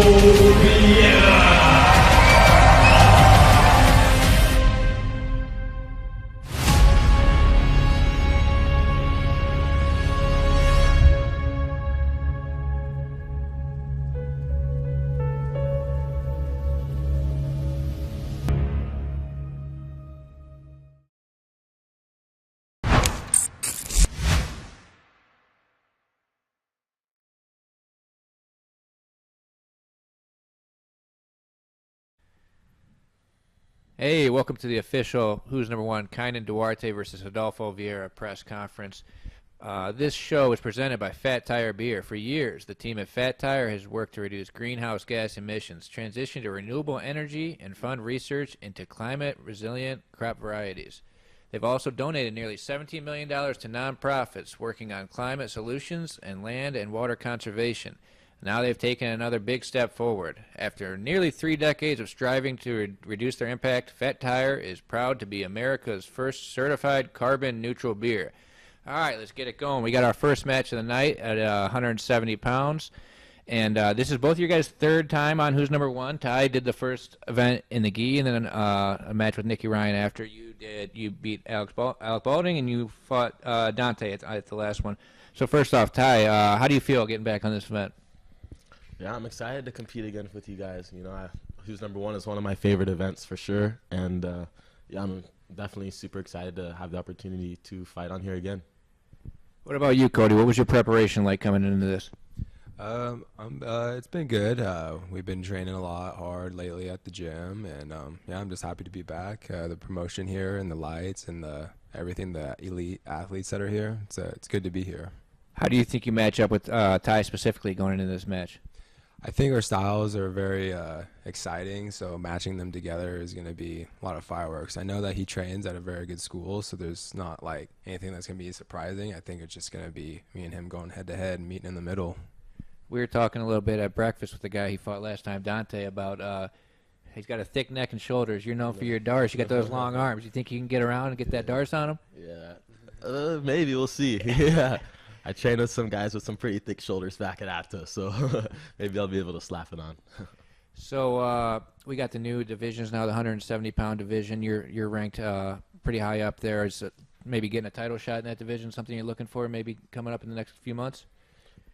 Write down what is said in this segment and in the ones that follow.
Vieira. Hey, welcome to the official Who's Number One, Kaynan Duarte versus Rodolfo Vieira press conference. This show is presented by Fat Tire Beer. For years, the team at Fat Tire has worked to reduce greenhouse gas emissions, transition to renewable energy, and fund research into climate-resilient crop varieties. They've also donated nearly $17 million to nonprofits working on climate solutions and land and water conservation. Now they've taken another big step forward. After nearly 3 decades of striving to reduce their impact, Fat Tire is proud to be America's first certified carbon-neutral beer. All right, let's get it going. We got our first match of the night at 170 pounds. And this is both your guys' third time on Who's Number One. Ty did the first event in the gi, and then a match with Nicky Ryan after you did. You beat Alec Balding, and you fought Dante at the last one. So first off, Ty, how do you feel getting back on this event? Yeah, I'm excited to compete again with you guys. You know, Who's Number One is one of my favorite events for sure. And, yeah, I'm definitely super excited to have the opportunity to fight on here again. What about you, Cody? What was your preparation like coming into this? It's been good. We've been training a lot hard lately at the gym. And, yeah, I'm just happy to be back. The promotion here and the lights and everything, the elite athletes that are here, it's good to be here. How do you think you match up with Ty specifically going into this match? I think our styles are very exciting, so matching them together is going to be a lot of fireworks. I know that he trains at a very good school, so there's not like anything that's going to be surprising. I think it's just going to be me and him going head-to-head and meeting in the middle. We were talking a little bit at breakfast with the guy he fought last time, Dante, about he's got a thick neck and shoulders. You're known for your darts. You got those long arms. You think you can get around and get that darts on him? Yeah, maybe. We'll see. Yeah. I trained with some guys with some pretty thick shoulders back at ATA, so maybe I'll be able to slap it on. So we got the new divisions now, the 170-pound division. You're ranked pretty high up there. Is maybe getting a title shot in that division something you're looking for maybe coming up in the next few months?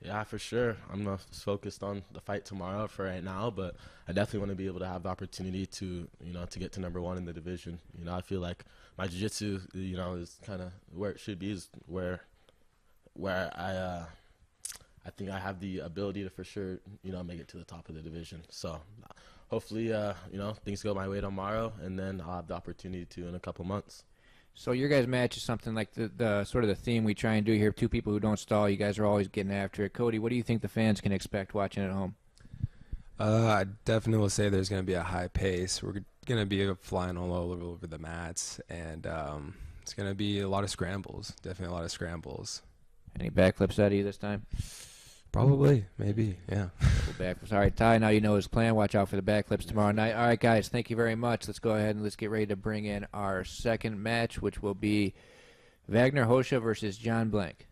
Yeah, for sure. I'm not focused on the fight tomorrow for right now, but I definitely want to be able to have the opportunity to, to get to number one in the division. I feel like my jiu-jitsu, is kind of where it should be, is where I think I have the ability to for sure, make it to the top of the division. So hopefully, things go my way tomorrow, and then I'll have the opportunity to in a couple months. So your guys' match is something like the sort of the theme we try and do here. Two people who don't stall. You guys are always getting after it. Cody, what do you think the fans can expect watching at home? I definitely will say there's going to be a high pace. We're going to be flying all over the mats, and it's going to be a lot of scrambles, definitely a lot of scrambles. Any backflips out of you this time? Probably, maybe, yeah. Backflips. All right, Ty, now you know his plan. Watch out for the backflips tomorrow night. All right, guys, thank you very much. Let's go ahead and let's get ready to bring in our second match, which will be Wagner Hosha versus John Blank.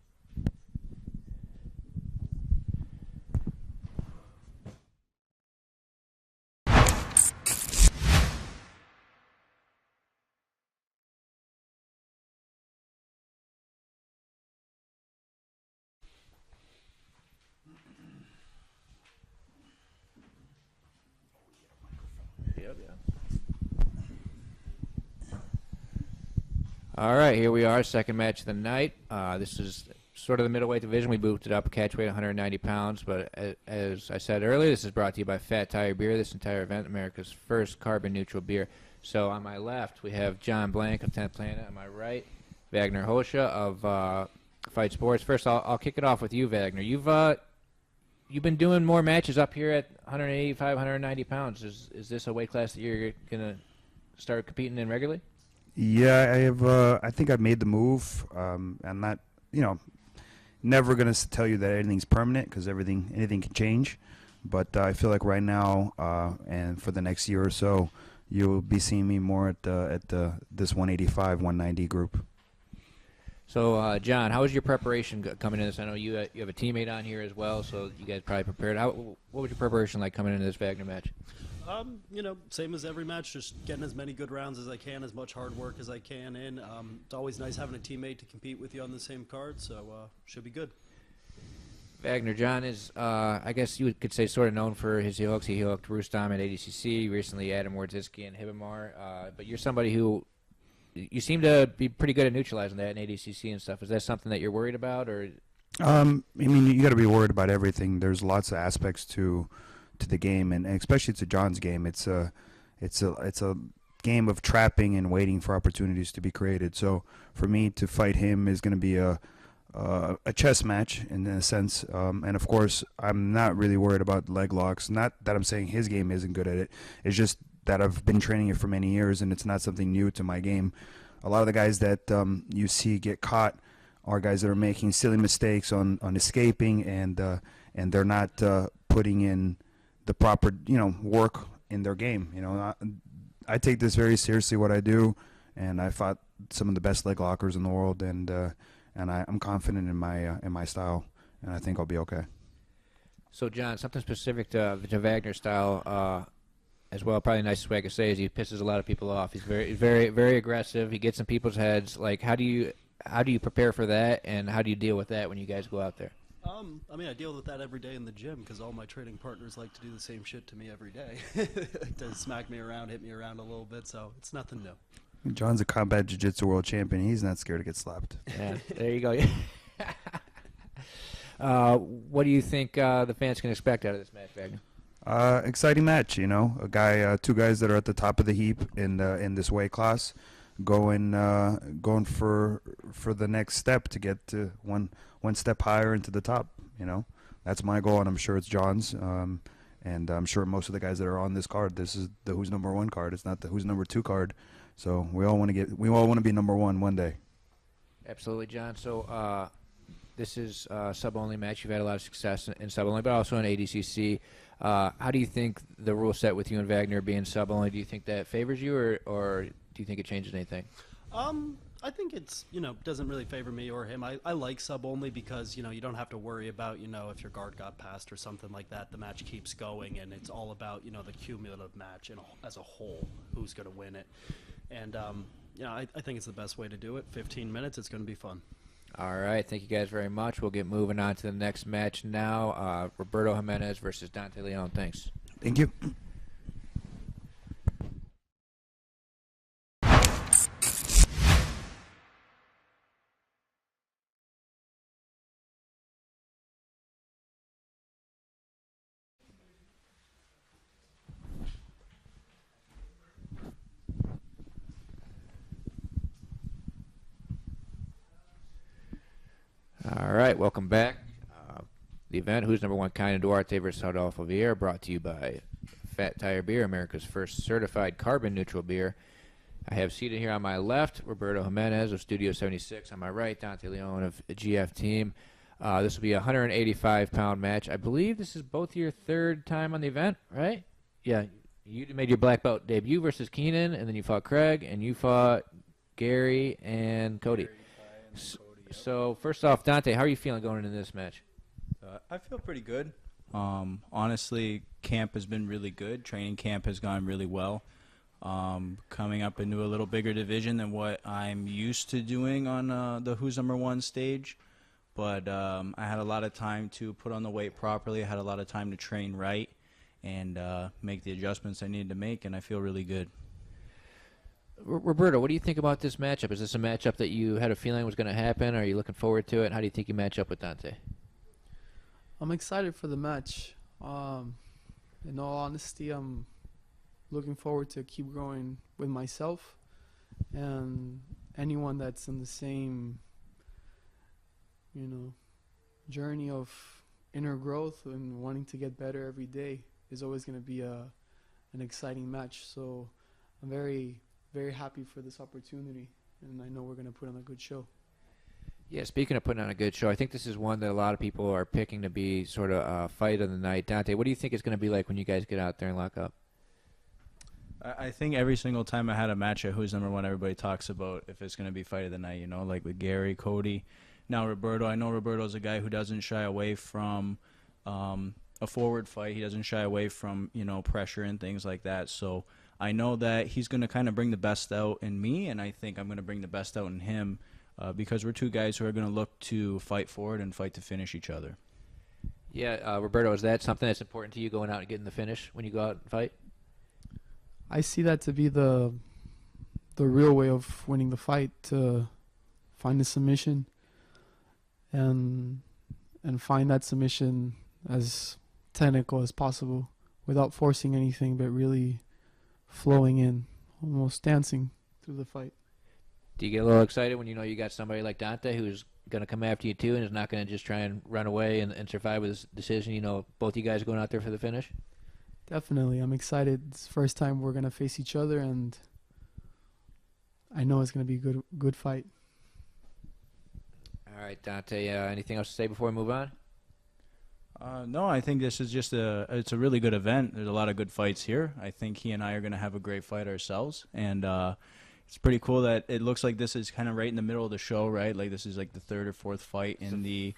All right, here we are, second match of the night. This is sort of the middleweight division. We moved it up, catch weight 190 pounds. But as I said earlier, this is brought to you by Fat Tire Beer. This entire event, America's first carbon-neutral beer. So on my left, we have John Blank of 10th Planet. On my right, Wagner Hosha of Fight Sports. First, I'll kick it off with you, Wagner. You've been doing more matches up here at 185, 190 pounds. Is this a weight class that you're going to start competing in regularly? Yeah, I have. I think I've made the move. I'm not, never gonna tell you that anything's permanent because anything can change. But I feel like right now, and for the next year or so, you'll be seeing me more at this 185, 190 group. So, John, how was your preparation coming into this? I know you have a teammate on here as well, so you guys probably prepared. What was your preparation like coming into this Wagner match? Same as every match, just getting as many good rounds as I can, as much hard work as I can in. It's always nice having a teammate to compete with you on the same card, so should be good. Wagner, John is, I guess you could say, sort of known for his heel hooks. He heel hooked Rustam at ADCC, recently Adam Wardzinski and Hibamar. But you're somebody who, you seem to be pretty good at neutralizing that in ADCC and stuff. Is that something that you're worried about, or? I mean, you got to be worried about everything. There's lots of aspects to the game, and especially to John's game. It's a game of trapping and waiting for opportunities to be created. So for me to fight him is going to be a chess match in a sense, and of course I'm not really worried about leg locks. Not that I'm saying his game isn't good at it. It's just that I've been training it for many years, and it's not something new to my game. A lot of the guys that you see get caught are guys that are making silly mistakes on escaping, and they're not putting in the proper work in their game. I take this very seriously, what I do, and I fought some of the best leg lockers in the world, and I'm confident in my style, and I think I'll be okay. So, John, something specific to Wagner's style as well. Probably the nicest way I could say is he pisses a lot of people off. He's very aggressive. He gets in people's heads. Like, how do you prepare for that, and how do you deal with that when you guys go out there? I deal with that every day in the gym because all my training partners like to do the same shit to me every day. To smack me around, hit me around a little bit, so it's nothing new. John's a combat jiu-jitsu world champion. He's not scared to get slapped. Yeah, there you go. What do you think the fans can expect out of this match, Wagner? Exciting match, two guys that are at the top of the heap in this weight class, going for the next step to get to one step higher into the top. That's my goal, and I'm sure it's John's. And I'm sure most of the guys that are on this card, this is the who's number one card. It's not the who's number two card. So we all want to be number one day. Absolutely, John. So this is a sub-only match. You've had a lot of success in sub-only, but also in ADCC. How do you think the rule set with you and Wagner being sub-only, do you think that favors you, or do you think it changes anything? I think it's, doesn't really favor me or him. I like sub-only because, you don't have to worry about, if your guard got passed or something like that. The match keeps going, and it's all about, the cumulative match as a whole, who's going to win it. And, I think it's the best way to do it. 15 minutes, it's going to be fun. All right, thank you guys very much. We'll get moving on to the next match now. Roberto Jimenez versus Dante Leon. Thanks. Thank you. All right, welcome back. The event, who's number one, Kaynan Duarte versus Rodolfo Vieira, brought to you by Fat Tire Beer, America's first certified carbon-neutral beer. I have seated here on my left Roberto Jimenez of Studio 76. On my right, Dante Leon of GF Team. This will be a 185-pound match. I believe this is both your third time on the event, right? Yeah, you made your black belt debut versus Kaynan, and then you fought Craig, and you fought Gary and Cody. So first off, Dante, how are you feeling going into this match? I feel pretty good. Honestly, camp has been really good. Training camp has gone really well. Coming up into a little bigger division than what I'm used to doing on the Who's Number One stage. But I had a lot of time to put on the weight properly. I had a lot of time to train right and make the adjustments I needed to make, and I feel really good. Roberto, what do you think about this matchup? Is this a matchup that you had a feeling was going to happen? Are you looking forward to it? How do you think you match up with Dante? I'm excited for the match. In all honesty, I'm looking forward to keep growing with myself and anyone that's in the same, journey of inner growth and wanting to get better every day is always going to be an exciting match. So I'm very, very happy for this opportunity, and I know we're going to put on a good show. Yeah, speaking of putting on a good show, I think this is one that a lot of people are picking to be sort of a fight of the night. Dante, what do you think it's going to be like when you guys get out there and lock up? I think every single time I had a match at Who's Number One, everybody talks about if it's going to be fight of the night, like with Gary, Cody, now Roberto. I know Roberto's a guy who doesn't shy away from a forward fight. He doesn't shy away from, pressure and things like that. So I know that he's going to kind of bring the best out in me, and I think I'm going to bring the best out in him because we're two guys who are going to look to fight forward and fight to finish each other. Yeah, Roberto, is that something that's important to you going out and getting the finish when you go out and fight? I see that to be the real way of winning the fight, to find a submission and find that submission as technical as possible without forcing anything, but really flowing in, almost dancing through the fight. Do you get a little excited when you got somebody like DANTE who's going to come after you too and is not going to just try and run away and survive with his decision? Both you guys are going out there for the finish? Definitely. I'm excited. It's the first time we're going to face each other, and I know it's going to be a good fight. All right, DANTE, anything else to say before we move on? No, I think this is just it's a really good event. There's a lot of good fights here. I think he and I are going to have a great fight ourselves, and it's pretty cool that it looks like this is kind of right in the middle of the show, right? Like this is like the third or fourth fight in the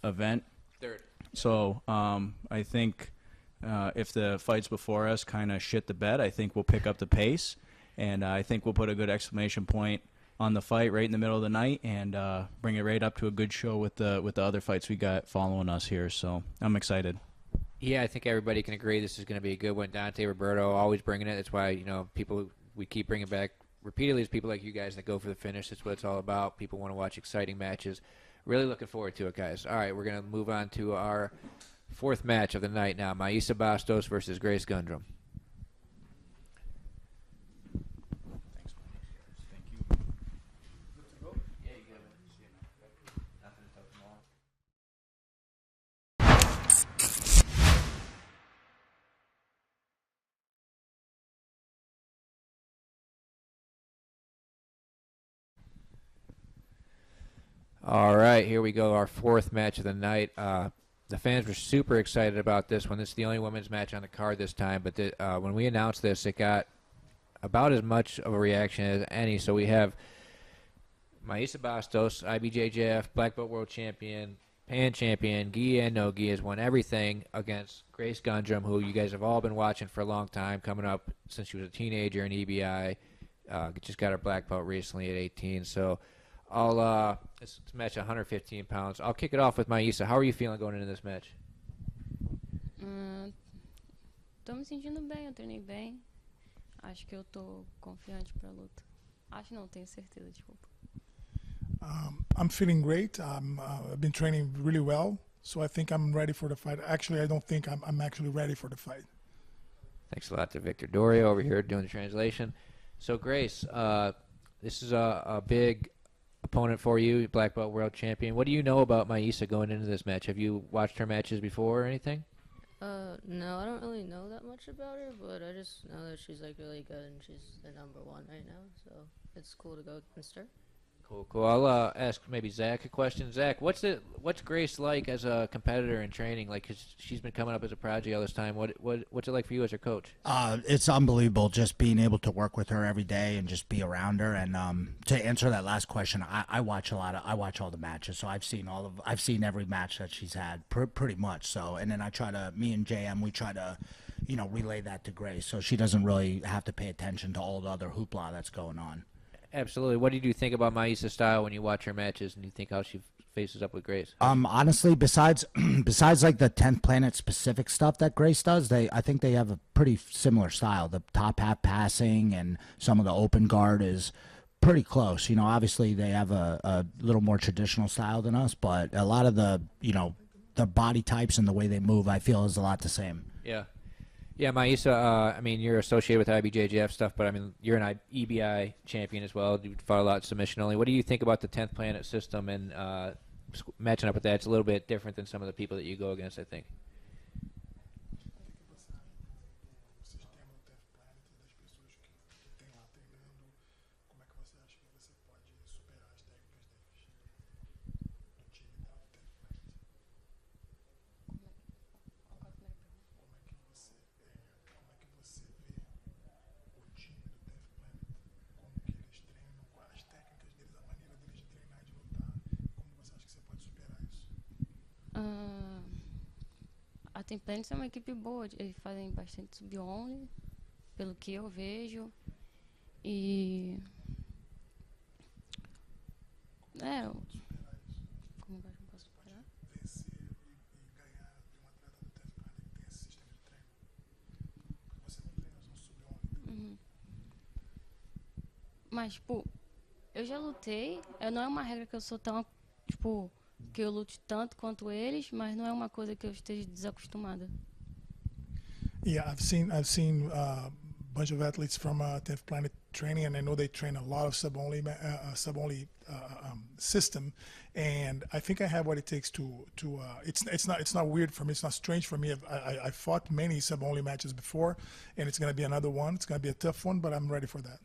event. Third. So I think if the fights before us kind of shit the bed, I think we'll pick up the pace, and I think we'll put a good exclamation point on the fight right in the middle of the night and bring it right up to a good show with the other fights we got following us here. So I'm excited. Yeah, I think everybody can agree this is going to be a good one. DANTE, Roberto, always bringing it. That's why people we keep bringing back repeatedly is people like you guys that go for the finish. That's what it's all about. People want to watch exciting matches. Really looking forward to it, guys. All right, we're going to move on to our fourth match of the night now. Maisa Bastos versus Grace Gundrum. All right, here we go, our fourth match of the night. The fans were super excited about this one. This is the only women's match on the card this time, but when we announced this, it got about as much of a reaction as any. So we have Maisa Bastos, IBJJF, Black Belt World Champion, Pan Champion, Gi and No Gi has won everything against Grace Gundrum, who you guys have all been watching for a long time, coming up since she was a teenager in EBI. Just got her black belt recently at 18. So it's a match at 115 pounds. I'll kick it off with Maisa. How are you feeling going into this match? Tô me sentindo bem, eu treinei bem. Acho que eu tô confiante pra luta. Acho não, tenho certeza, desculpa. I'm feeling great. I've been training really well, so I think I'm ready for the fight. Actually, I don't think I'm actually ready for the fight. Thanks a lot to Victor Doria over here doing the translation. So, Grace, this is a big opponent for you, Black Belt World Champion. What do you know about Maisa going into this match? Have you watched her matches before or anything? No, I don't really know that much about her, but I just know that she's like really good and she's the #1 right now, so it's cool to go against her. Cool. I'll ask maybe Zach a question. Zach, what's Grace like as a competitor in training? Like, 'cause she's been coming up as a prodigy all this time. What's it like for you as her coach? It's unbelievable just being able to work with her every day and just be around her. And to answer that last question, I watch all the matches, so I've seen every match that she's had pretty much. So, and then me and JM, we try to, relay that to Grace, so she doesn't really have to pay attention to all the other hoopla that's going on. Absolutely. What did you think about Maisa's style when you watch her matches and you think how she faces up with Grace? Honestly, besides like the 10th Planet specific stuff that Grace does, I think they have a pretty similar style. The top half passing and some of the open guard is pretty close. Obviously they have a little more traditional style than us, but a lot of the body types and the way they move, I feel, is a lot the same. Yeah, Maisa, you're associated with IBJJF stuff, but, you're an EBI champion as well. You fought a lot submission only. What do you think about the 10th Planet system and matching up with that? It's a little bit different than some of the people that you go against, I think. Tem Planet é uma equipe boa, eles fazem bastante sub-11, pelo que eu vejo. E... como eu posso parar? Vencer e ganhar de um atleta do Tenth Planet que tem esse sistema de treino. Você não treina no sub-11. Uhum. Mas, tipo, eu já lutei. Não é uma regra que eu sou tão, tipo, que eu lute tanto quanto eles, mas não é uma coisa que eu esteja desacostumada. Yeah, I've seen bunch of athletes from 10th Planet training, and I know they train a lot of sub-only system, and I think I have what it takes to it's not weird for me, it's not strange for me. I fought many sub-only matches before, and it's going to be another one. It's going to be a tough one, but I'm ready for that.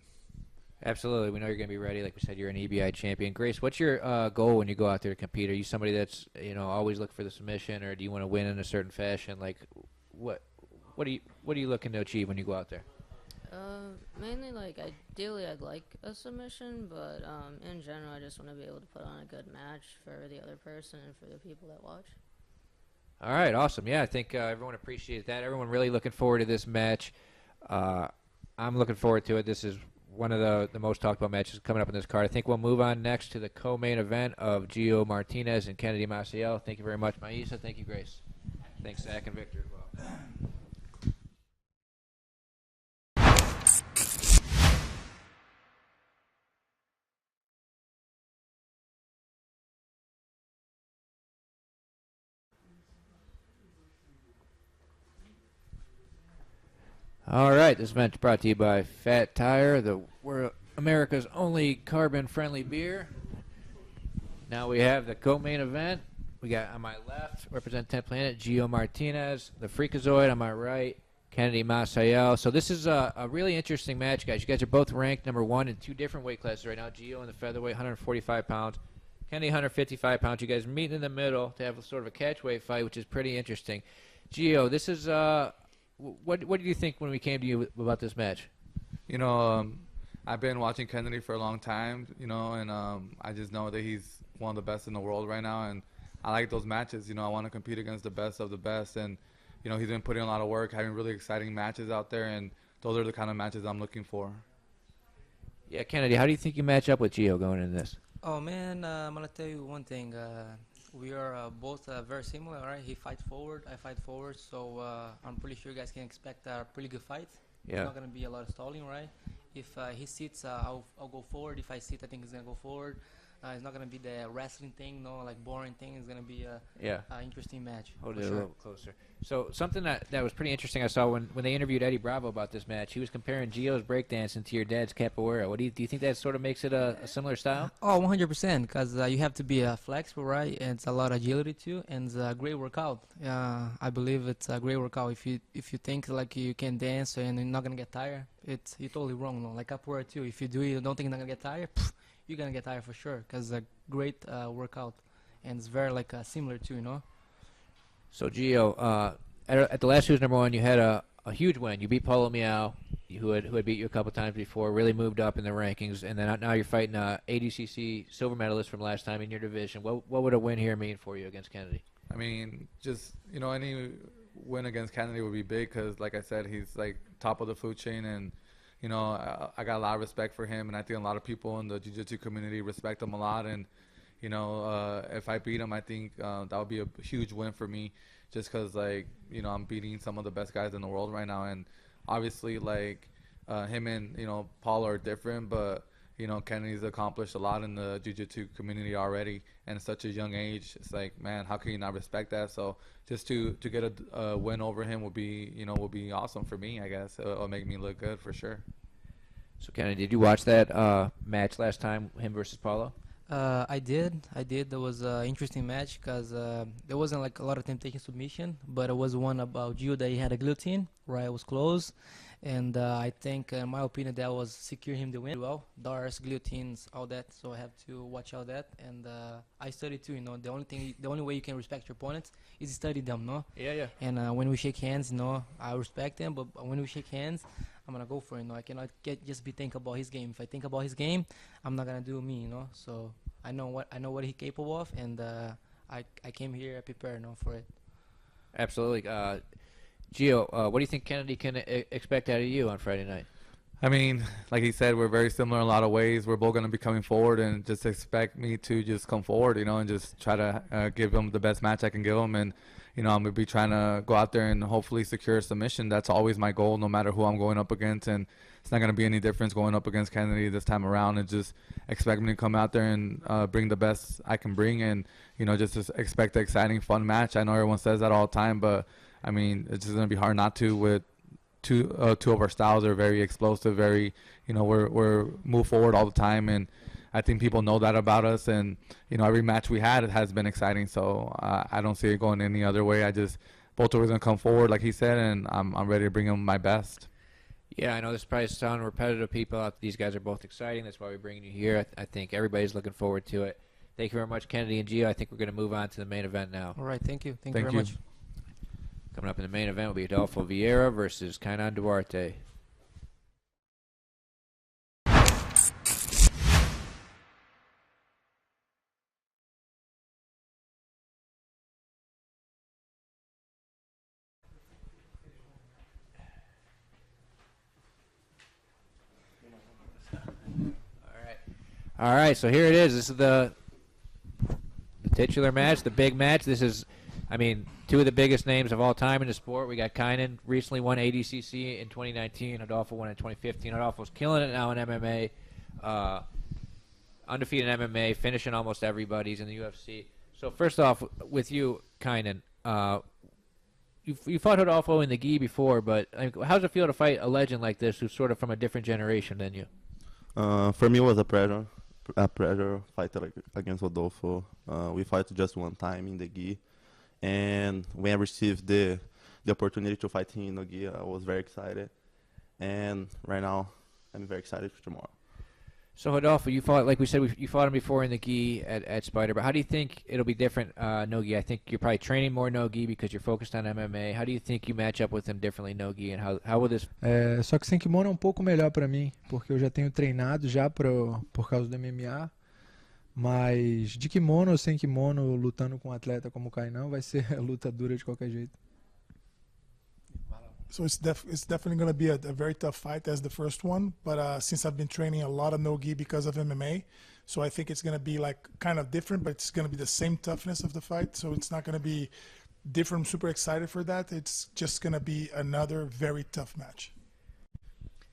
Absolutely. We know you're going to be ready. Like we said, you're an EBI champion. Grace, what's your goal when you go out there to compete? Are you somebody that's, always look for the submission, or do you want to win in a certain fashion? Like, what are you looking to achieve when you go out there? Mainly, like, ideally I'd like a submission, but in general I just want to be able to put on a good match for the other person and for the people that watch. All right, awesome. Yeah, I think everyone appreciated that. Everyone really looking forward to this match. I'm looking forward to it. This is one of the most talked about matches coming up in this card. I think we'll move on next to the co-main event of Gio Martinez and Kennedy MACIEL. Thank you very much, Maisa. Thank you, Grace. Thanks, Zach and Victor as well. All right, this event is brought to you by Fat Tire, we're America's only carbon-friendly beer. Now we have the co-main event. We got on my left, represent 10th Planet, Gio Martinez. The Freakazoid on my right, Kennedy MACIEL. So this is a really interesting match, guys. You guys are both ranked number one in two different weight classes right now. Gio in the featherweight, 145 pounds. Kennedy, 155 pounds. You guys meet in the middle to have sort of a catchweight fight, which is pretty interesting. Gio, this is what did you think when we came to you about this match? I've been watching Kennedy for a long time, and I just know that he's one of the best in the world right now, and I like those matches. I want to compete against the best of the best, and he's been putting a lot of work, having really exciting matches out there, and those are the kind of matches I'm looking for. Yeah, Kennedy, how do you think you match up with Gio going into this? Oh man, I'm gonna tell you one thing. We are both very similar, right? He fights forward, I fight forward, so I'm pretty sure you guys can expect a pretty good fight. Yeah. It's not gonna be a lot of stalling, right? If he sits, I'll go forward. If I sit, I think he's gonna go forward. It's not gonna be the wrestling thing, like boring thing. It's gonna be a interesting match. Hold it a little closer. So something that was pretty interesting I saw when they interviewed Eddie Bravo about this match, he was comparing Gio's breakdancing to your dad's capoeira. Do you think that sort of makes it a similar style? Oh, 100%, because you have to be flexible, right? And it's a lot of agility too, and it's a great workout. I believe it's a great workout. If you think like you can dance and you're not gonna get tired, you're totally wrong. No? Like capoeira too. If you do it, you don't think you're not gonna get tired. You're gonna get tired for sure, because it's a great workout, and it's very similar too, So Gio, at the last Who's Number One, you had a huge win. You beat Paulo Miao, who had beat you a couple times before, really moved up in the rankings, and then now you're fighting ADCC silver medalist from last time in your division. What would a win here mean for you against Kennedy? I mean, just any win against Kennedy would be big, because like I said, he's like top of the food chain, and I got a lot of respect for him, and I think a lot of people in the jiu-jitsu community respect him a lot. And if I beat him, I think that would be a huge win for me, just because I'm beating some of the best guys in the world right now. And obviously him and Paul are different, but Kennedy's accomplished a lot in the jiu-jitsu community already, and at such a young age. It's like, man, how can you not respect that? So just to get a win over him would be awesome for me, I guess. It'll make me look good for sure. So Kennedy, did you watch that match last time, him versus Paulo? I did. There was an interesting match, because there wasn't a lot of temptation submission, but it was one about Gio that he had a guillotine, right? It was close. And I think, in my opinion, that was secure him the win. Well, DARS, guillotines, all that. So I have to watch all that. And I study too. The only way you can respect your opponents is study them, no? Yeah. And when we shake hands, I respect them. But when we shake hands, I'm gonna go for it. I cannot just be thinking about his game. If I think about his game, I'm not gonna do me. So I know what he's capable of, and I came here prepared, for it. Absolutely. Gio, what do you think Kennedy can expect out of you on Friday night? I mean, like he said, we're very similar in a lot of ways. We're both going to be coming forward, and just expect me to just come forward, and just try to give him the best match I can give him. And, I'm going to be trying to go out there and hopefully secure a submission. That's always my goal, no matter who I'm going up against. And it's not going to be any difference going up against Kennedy this time around. And just expect me to come out there and bring the best I can bring, and, just expect an exciting, fun match. I know everyone says that all the time, but, I mean, it's just going to be hard not to with two of our styles are very explosive, very, we're move forward all the time, and I think people know that about us. And every match we had, it has been exciting. So I don't see it going any other way. Both of us gonna come forward, like he said, and I'm ready to bring them my best. Yeah, I know this probably sounds repetitive, people. These guys are both exciting. That's why we're bringing you here. I think everybody's looking forward to it. Thank you very much, Kennedy and Gio. I think we're going to move on to the main event now. All right, thank you. Thank you very much. Coming up in the main event will be Rodolfo Vieira versus Kaynan Duarte. All right, so here it is. This is the titular match, the big match. This is, two of the biggest names of all time in the sport. We got Kaynan, recently won ADCC in 2019. Rodolfo won in 2015. Rodolfo's killing it now in MMA. Undefeated in MMA, finishing almost everybody's in the UFC. So first off, with you, Kaynan, you fought Rodolfo in the gi before, but how does it feel to fight a legend like this who's sort of from a different generation than you? For me, it was a pleasure fight against Rodolfo. We fought just one time in the gi, and when I received the opportunity to fight him in the gi, I was very excited. And right now, I'm very excited for tomorrow. So Rodolfo, you fought, like we said, you fought him before in the gi at Spider, but how do you think it'll be different no gi? I think you're probably training more no gi because you're focused on MMA. How do you think you match up with him differently no gi, and how will this? Só que sem kimono é pouco melhor para mim, porque eu já tenho treinado já por causa do MMA. Mas de kimono ou sem kimono, lutando com um atleta como o Kaynan, vai ser luta dura de qualquer jeito. So it's definitely going to be a very tough fight as the first one. But since I've been training a lot of no-gi because of MMA, so I think it's going to be like kind of different, but it's going to be the same toughness of the fight. So it's not going to be different. I'm super excited for that. It's just going to be another very tough match.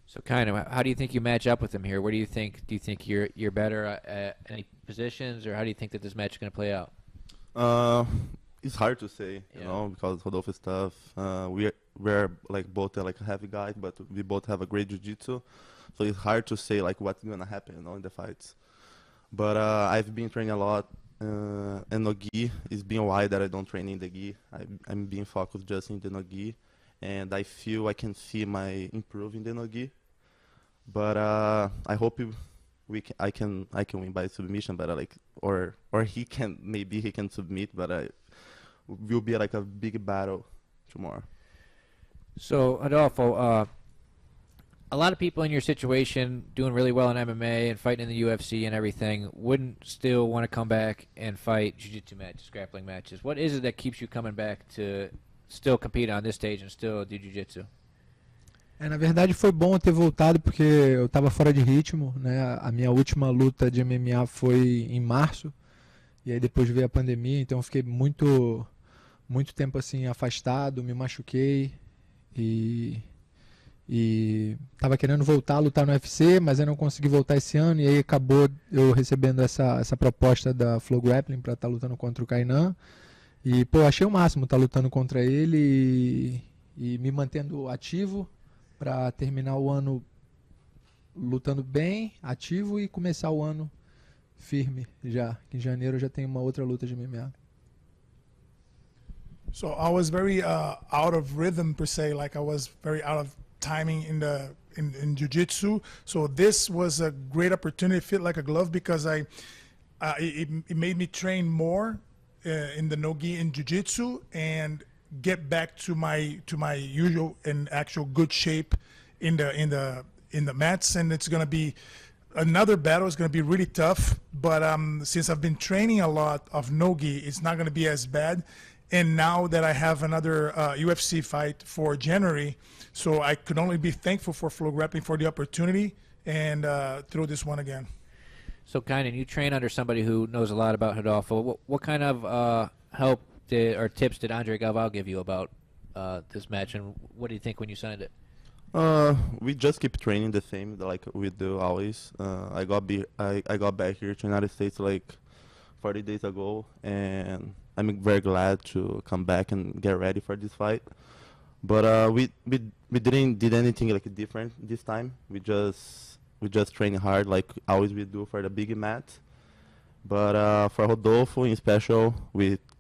So Kaynan, how do you think you match up with him here? What do you think? Do you think you're better at any positions, or how do you think that this match is going to play out? It's hard to say, you know, because Rodolfo is tough. We're like both like heavy guys, but we both have a great jiu-jitsu, so it's hard to say like what's gonna happen, in the fights. But I've been training a lot, and no gi. It's been a while that I don't train in the gi. I'm being focused just in the no gi, and I feel I can see my improve in the no gi. But I hope I can win by submission, but or maybe he can submit, but will be like a big battle tomorrow. So Rodolfo, a lot of people in your situation doing really well in MMA and fighting in the UFC and everything wouldn't still want to come back and fight jiu-jitsu matches, grappling matches. What is it that keeps you coming back to still compete on this stage and still do jiu-jitsu? Na verdade foi bom ter voltado porque eu estava fora de ritmo, né? A minha última luta de MMA foi em março e aí depois veio a pandemia, então eu fiquei muito tempo assim afastado, me machuquei e estava querendo voltar a lutar no UFC, mas eu não consegui voltar esse ano e aí acabou eu recebendo essa proposta da FloGrappling para estar lutando contra o Kaynan e achei o máximo estar lutando contra ele e me mantendo ativo para terminar o ano lutando bem, ativo e começar o ano firme já. Em janeiro eu já tenho uma outra luta de MMA. So I was very out of rhythm per se, like I was very out of timing in jiu-jitsu. So this was a great opportunity, fit like a glove, because it made me train more in the no-gi in jiu-jitsu and get back to my usual and actual good shape in the mats. And it's going to be another battle. It's going to be really tough, but since I've been training a lot of no-gi, it's not going to be as bad. and now that I have another UFC fight for January, so I could only be thankful for FloGrappling for the opportunity and throw this one again. So, Kaynan, you train under somebody who knows a lot about Rodolfo. What kind of help or tips did Andre Galvao give you about this match, and what do you think when you signed it? We just keep training the same like we do always. I got back here to United States like 40 days ago, and I'm very glad to come back and get ready for this fight. But we didn't did anything like different this time. We just train hard like always we do for the big match. But for Rodolfo in special,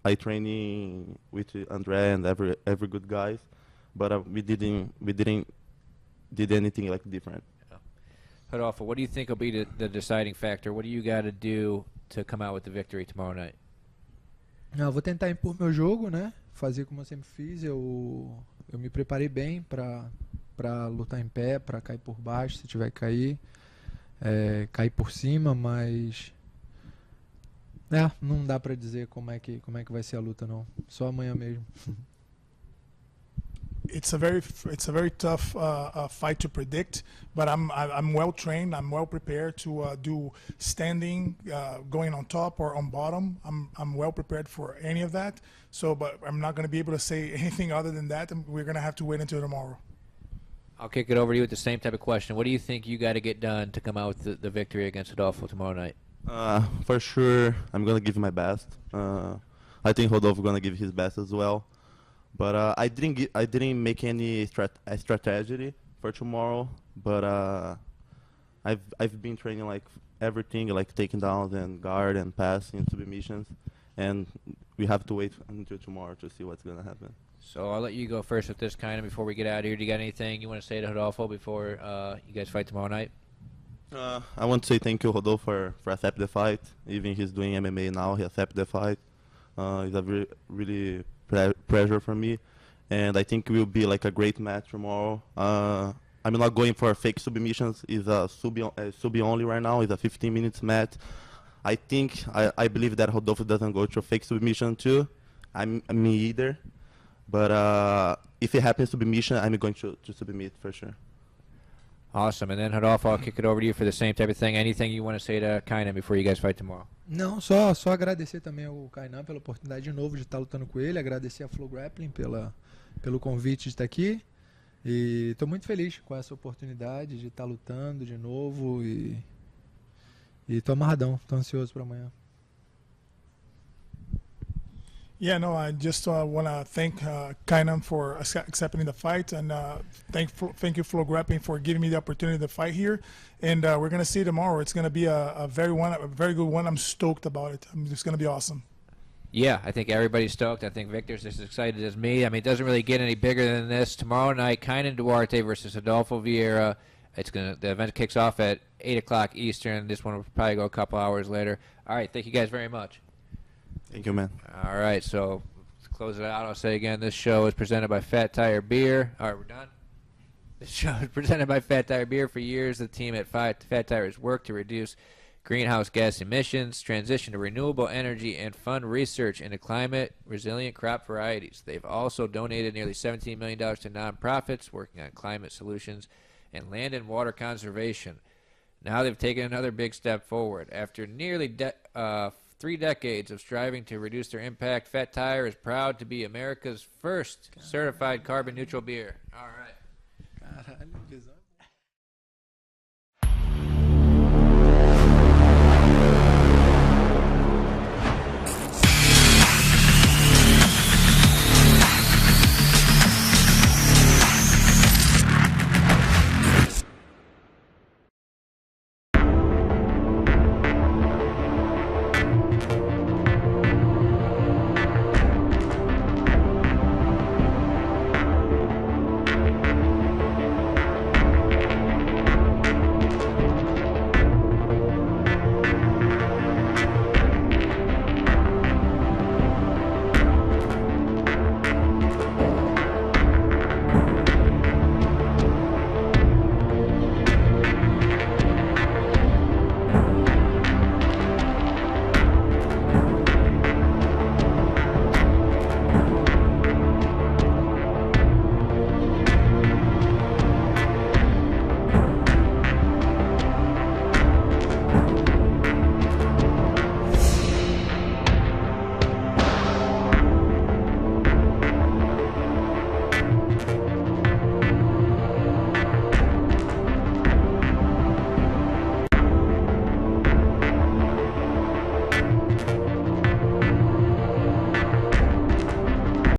I training with Andre and every good guys. But we didn't did anything like different. Rodolfo, what do you think will be the deciding factor? What do you got to do to come out with the victory tomorrow night? Eu vou tentar impor meu jogo, né? Fazer como eu sempre fiz. Eu me preparei bem para lutar em pé, para cair por baixo, se tiver que cair, cair por cima, mas não dá para dizer como é que vai ser a luta, não. Só amanhã mesmo. It's a very tough fight to predict, but I'm well trained. I'm well prepared to do standing, going on top or on bottom. I'm well prepared for any of that. So, but I'm not going to be able to say anything other than that. And we're going to have to wait until tomorrow. I'll kick it over to you with the same type of question. What do you think you got to get done to come out with the victory against Rodolfo tomorrow night? For sure, I'm gonna give my best. I think Rodolfo gonna give his best as well. But I didn't make any strategy for tomorrow. But I've been training like everything, like taking downs and guard and passing submissions, and we have to wait until tomorrow to see what's gonna happen. So I'll let you go first with this, kind of before we get out of here. Do you got anything you want to say to Rodolfo before you guys fight tomorrow night? I want to say thank you, Rodolfo, for accepting the fight. Even he's doing MMA now, he accepted the fight. It's a really pleasure for me, and I think it will be like a great match tomorrow. I'm not going for fake submissions. It's a sub only right now. It's a 15 minutes match. I believe that Rodolfo doesn't go to a fake submission too. Me either. But if it happens to submission, I'm going to submit for sure. Awesome. And then, Rodolfo, I'll kick it over to you for the same type of thing. Anything you want to say to Kaynan before you guys fight tomorrow? Não, só agradecer também ao Kaynan pela oportunidade de novo de estar lutando com ele. Agradecer a FloGrappling pelo convite de estar aqui. E estou muito feliz com essa oportunidade de estar lutando de novo. E estou amarradão, estou ansioso para amanhã. Yeah, no, I just want to thank Kaynan for accepting the fight, and thank you, FloGrappling, for giving me the opportunity to fight here. And we're going to see tomorrow. It's going to be a very good one. I'm stoked about it. It's going to be awesome. Yeah, I think everybody's stoked. I think Victor's as excited as me. I mean, it doesn't really get any bigger than this. Tomorrow night, Kaynan Duarte versus Rodolfo Vieira. The event kicks off at 8 o'clock Eastern. This one will probably go a couple hours later. All right, thank you guys very much. Thank you, man. All right, so to close it out, I'll say again, this show is presented by Fat Tire Beer. All right, we're done. This show is presented by Fat Tire Beer. For years, the team at Fat Tire has worked to reduce greenhouse gas emissions, transition to renewable energy, and fund research into climate-resilient crop varieties. They've also donated nearly $17 million to nonprofits working on climate solutions and land and water conservation. Now they've taken another big step forward. After nearly 3 decades of striving to reduce their impact, Fat Tire is proud to be America's first certified carbon-neutral beer. All right.